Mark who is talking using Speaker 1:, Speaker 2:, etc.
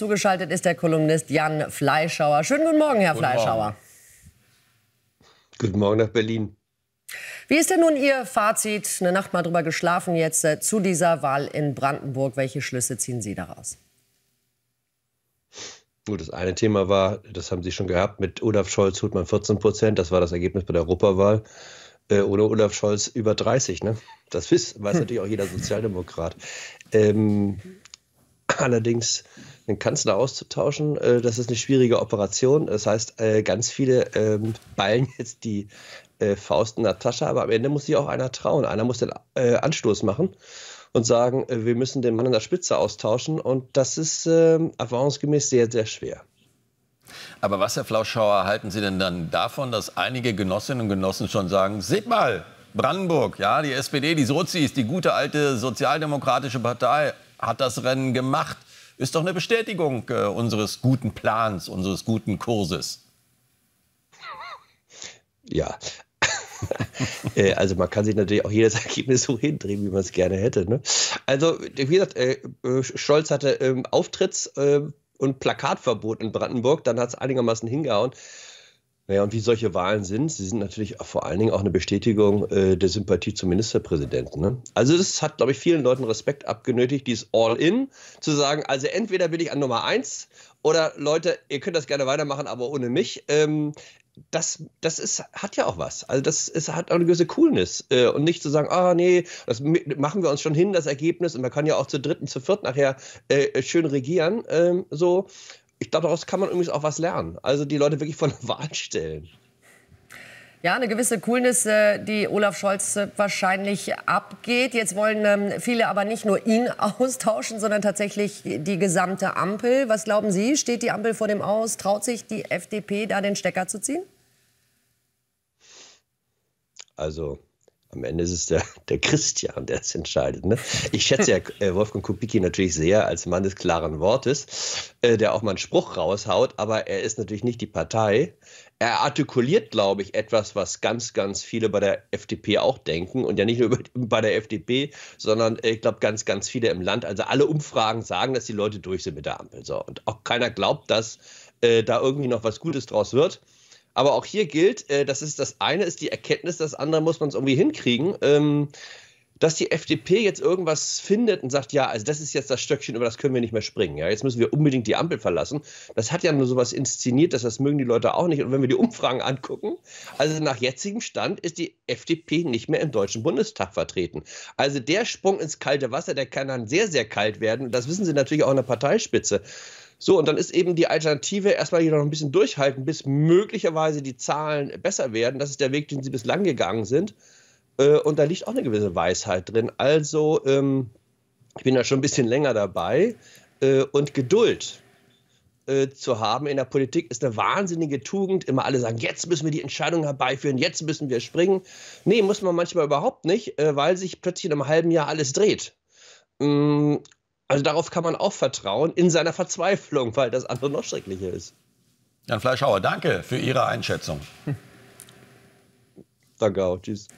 Speaker 1: zugeschaltet ist der Kolumnist Jan Fleischhauer. Schönen guten Morgen, Herr Fleischhauer.
Speaker 2: Guten Morgen nach Berlin.
Speaker 1: Wie ist denn nun Ihr Fazit, eine Nacht mal drüber geschlafen jetzt, zu dieser Wahl in Brandenburg? Welche Schlüsse ziehen Sie daraus?
Speaker 2: Gut, das eine Thema war, das haben Sie schon gehabt, mit Olaf Scholz holt man 14%. Das war das Ergebnis bei der Europawahl. Ohne Olaf Scholz über 30, ne? Das weiß natürlich auch jeder Sozialdemokrat. Allerdings den Kanzler auszutauschen, das ist eine schwierige Operation. Das heißt, ganz viele ballen jetzt die Faust in der Tasche, aber am Ende muss sich auch einer trauen. Einer muss den Anstoß machen und sagen, wir müssen den Mann an der Spitze austauschen. Und das ist erfahrungsgemäß sehr, sehr schwer.
Speaker 3: Aber was, Herr Fleischhauer, halten Sie denn dann davon, dass einige Genossinnen und Genossen schon sagen, seht mal, Brandenburg, ja, die SPD, die Sozis, die gute alte sozialdemokratische Partei hat das Rennen gemacht. Ist doch eine Bestätigung unseres guten Plans, unseres guten Kurses.
Speaker 2: Ja, also man kann sich natürlich auch jedes Ergebnis so hindrehen, wie man es gerne hätte. Ne? Also wie gesagt, Scholz hatte Auftritts- und Plakatverbot in Brandenburg, dann hat es einigermaßen hingehauen. Naja, und wie solche Wahlen sind, sie sind natürlich vor allen Dingen auch eine Bestätigung der Sympathie zum Ministerpräsidenten. Ne? Also das hat, glaube ich, vielen Leuten Respekt abgenötigt, dieses All-In, zu sagen, also entweder bin ich an Nummer 1 oder Leute, ihr könnt das gerne weitermachen, aber ohne mich. Hat ja auch was. Also hat auch eine gewisse Coolness. Und nicht zu sagen, nee, das machen wir uns schon hin, das Ergebnis. Und man kann ja auch zu dritt und zu viert nachher schön regieren. So. Ich glaube, daraus kann man übrigens auch was lernen. Also die Leute wirklich vor der Wahl stellen.
Speaker 1: Ja, eine gewisse Coolness, die Olaf Scholz wahrscheinlich abgeht. Jetzt wollen viele aber nicht nur ihn austauschen, sondern tatsächlich die gesamte Ampel. Was glauben Sie, steht die Ampel vor dem Aus? Traut sich die FDP, da den Stecker zu ziehen?
Speaker 2: Also am Ende ist es der Christian, der es entscheidet. Ne? Ich schätze ja Wolfgang Kubicki natürlich sehr als Mann des klaren Wortes, der auch mal einen Spruch raushaut, aber er ist natürlich nicht die Partei. Er artikuliert, glaube ich, etwas, was ganz, ganz viele bei der FDP auch denken. Und ja nicht nur bei der FDP, sondern ich glaube, ganz, ganz viele im Land. Also alle Umfragen sagen, dass die Leute durch sind mit der Ampel. So. Und auch keiner glaubt, dass da irgendwie noch was Gutes draus wird. Aber auch hier gilt, das eine ist die Erkenntnis, das andere muss man es irgendwie hinkriegen, dass die FDP jetzt irgendwas findet und sagt, ja, also das ist jetzt das Stöckchen, über das können wir nicht mehr springen. Ja, jetzt müssen wir unbedingt die Ampel verlassen. Das hat ja nur sowas inszeniert, das mögen die Leute auch nicht. Und wenn wir die Umfragen angucken, also nach jetzigem Stand ist die FDP nicht mehr im Deutschen Bundestag vertreten. Also der Sprung ins kalte Wasser, der kann dann sehr, sehr kalt werden. Und das wissen sie natürlich auch an der Parteispitze. So, und dann ist eben die Alternative erstmal hier noch ein bisschen durchhalten, bis möglicherweise die Zahlen besser werden. Das ist der Weg, den sie bislang gegangen sind. Und da liegt auch eine gewisse Weisheit drin. Also, ich bin ja schon ein bisschen länger dabei. Und Geduld zu haben in der Politik ist eine wahnsinnige Tugend. Immer alle sagen, jetzt müssen wir die Entscheidung herbeiführen, jetzt müssen wir springen. Nee, muss man manchmal überhaupt nicht, weil sich plötzlich in einem halben Jahr alles dreht. Also darauf kann man auch vertrauen, in seiner Verzweiflung, weil das andere noch schrecklicher ist.
Speaker 3: Jan Fleischhauer, danke für Ihre Einschätzung.
Speaker 2: Danke auch, tschüss.